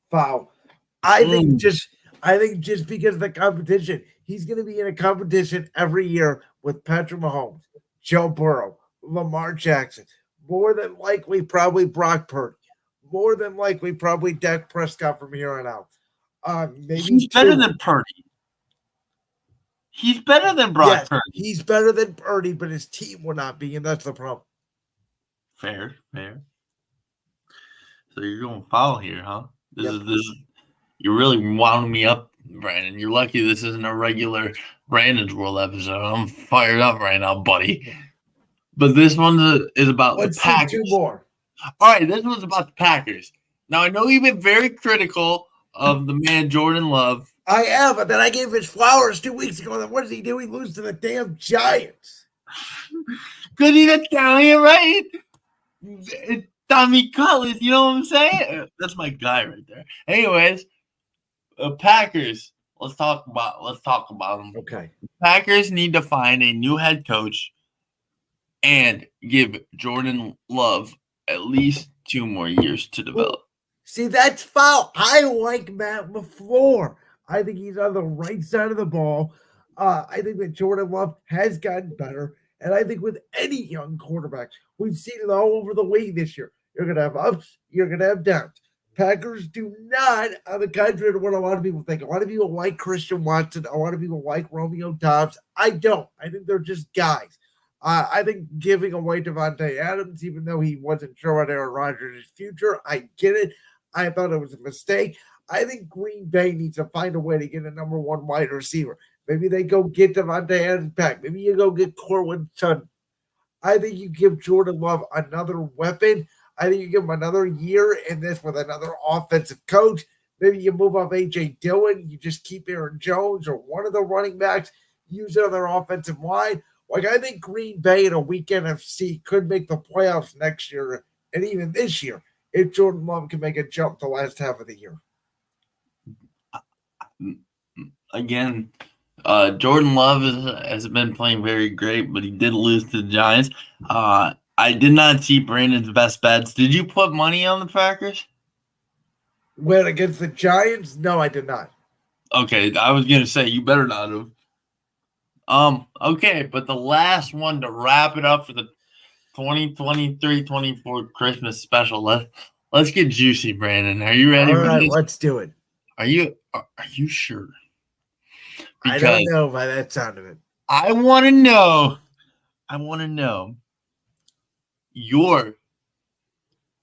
Wow. I think just because of the competition, he's going to be in a competition every year with Patrick Mahomes, Joe Burrow, Lamar Jackson, more than likely probably Brock Purdy, more than likely probably Dak Prescott from here on out. Maybe he's better than Purdy. He's better than Brock Yes, Purdy. he's better than Purdy, but his team will not be, and that's the problem. Fair. So you're going foul here, huh? This is you're really wound me up, Brandon. You're lucky this isn't a regular Brandon's World episode. I'm fired up right now, buddy. But this one is about the Packers. Let's do 2 more. All right, this one's about the Packers. Now, I know you've been very critical of the man Jordan Love. I am, but then I gave his flowers 2 weeks ago. Then what does he do? He loses to the damn Giants. Couldn't even tell you, right? Tommy Cutlets, you know what I'm saying? That's my guy right there. Anyways, Packers. Let's talk about them. Okay. Packers need to find a new head coach and give Jordan Love at least 2 more years to develop. See, that's foul. I like Matt LaFleur. I think he's on the right side of the ball. I think that Jordan Love has gotten better. And I think with any young quarterback, we've seen it all over the league this year. You're going to have ups, you're going to have downs. Packers do not, on the contrary to what a lot of people think. A lot of people like Christian Watson. A lot of people like Romeo Dobbs. I don't. I think they're just guys. I think giving away Devontae Adams, even though he wasn't sure on Aaron Rodgers' future, I get it. I thought it was a mistake. I think Green Bay needs to find a way to get a number 1 wide receiver. Maybe they go get Devontae Adams back. Maybe you go get Corwin Sutton. I think you give Jordan Love another weapon. I think you give him another year in this with another offensive coach. Maybe you move off A.J. Dillon. You just keep Aaron Jones or one of the running backs. Use it on their offensive line. Like, I think Green Bay in a weak NFC could make the playoffs next year and even this year if Jordan Love can make a jump the last half of the year. Again, Jordan Love has been playing very great, but he did lose to the Giants. I did not see Brandon's best bets. Did you put money on the Packers? When against the Giants? No, I did not. Okay, I was going to say you better not have. Okay, but the last one to wrap it up for the 2023-24 Christmas special. Let's get juicy, Brandon. Are you ready? All right, let's do it. Are you sure? Because I don't know by that sound of it. I want to know your.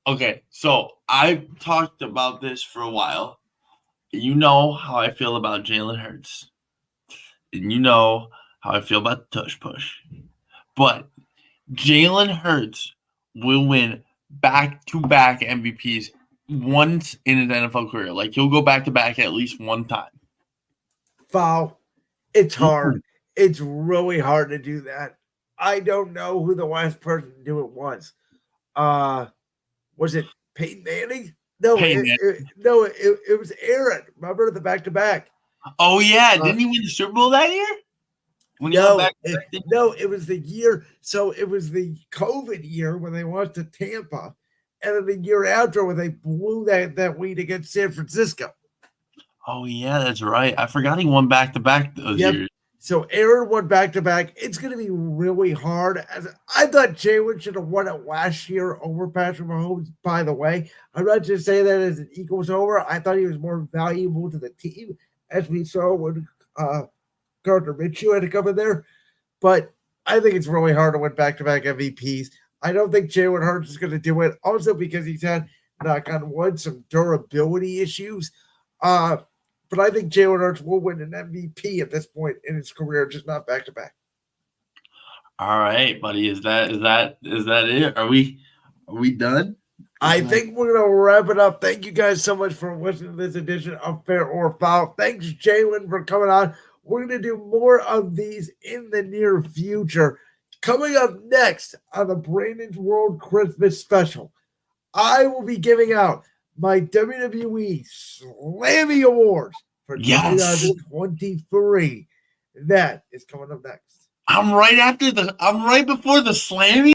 Okay, so I've talked about this for a while. You know how I feel about Jalen Hurts. And you know how I feel about the tush push. But Jalen Hurts will win back-to-back MVPs once in his NFL career. Like, he'll go back-to-back at least one time. Foul. It's hard. It's really hard to do that. I don't know who the last person to do it was. Was it Peyton Manning? No, it was Aaron. Remember the back-to-back? Oh, yeah. Didn't he win the Super Bowl that year? No, it was the year. So it was the COVID year when they lost to Tampa. And then the year after when they blew that lead against San Francisco. Oh, yeah, that's right. I forgot he won back-to-back those years. So Aaron won back-to-back. It's going to be really hard. I thought Jalen should have won it last year over Patrick Mahomes, by the way. I'm not just saying that as an equals over. I thought he was more valuable to the team, as we saw when Gardner Minshew had to come in there. But I think it's really hard to win back-to-back MVPs. I don't think Jalen Hurts is going to do it. Also because he's had, knock on wood, some durability issues. But I think Jalen Hurts will win an MVP at this point in his career, just not back-to-back. All right, buddy. Is that it? Are we done? I think we're going to wrap it up. Thank you guys so much for listening to this edition of Fair or Foul. Thanks, Jalen, for coming on. We're going to do more of these in the near future. Coming up next on the Brandon's World Christmas Special, I will be giving out my WWE Slammy Awards for 2023. That is coming up next. I'm right before the Slammy.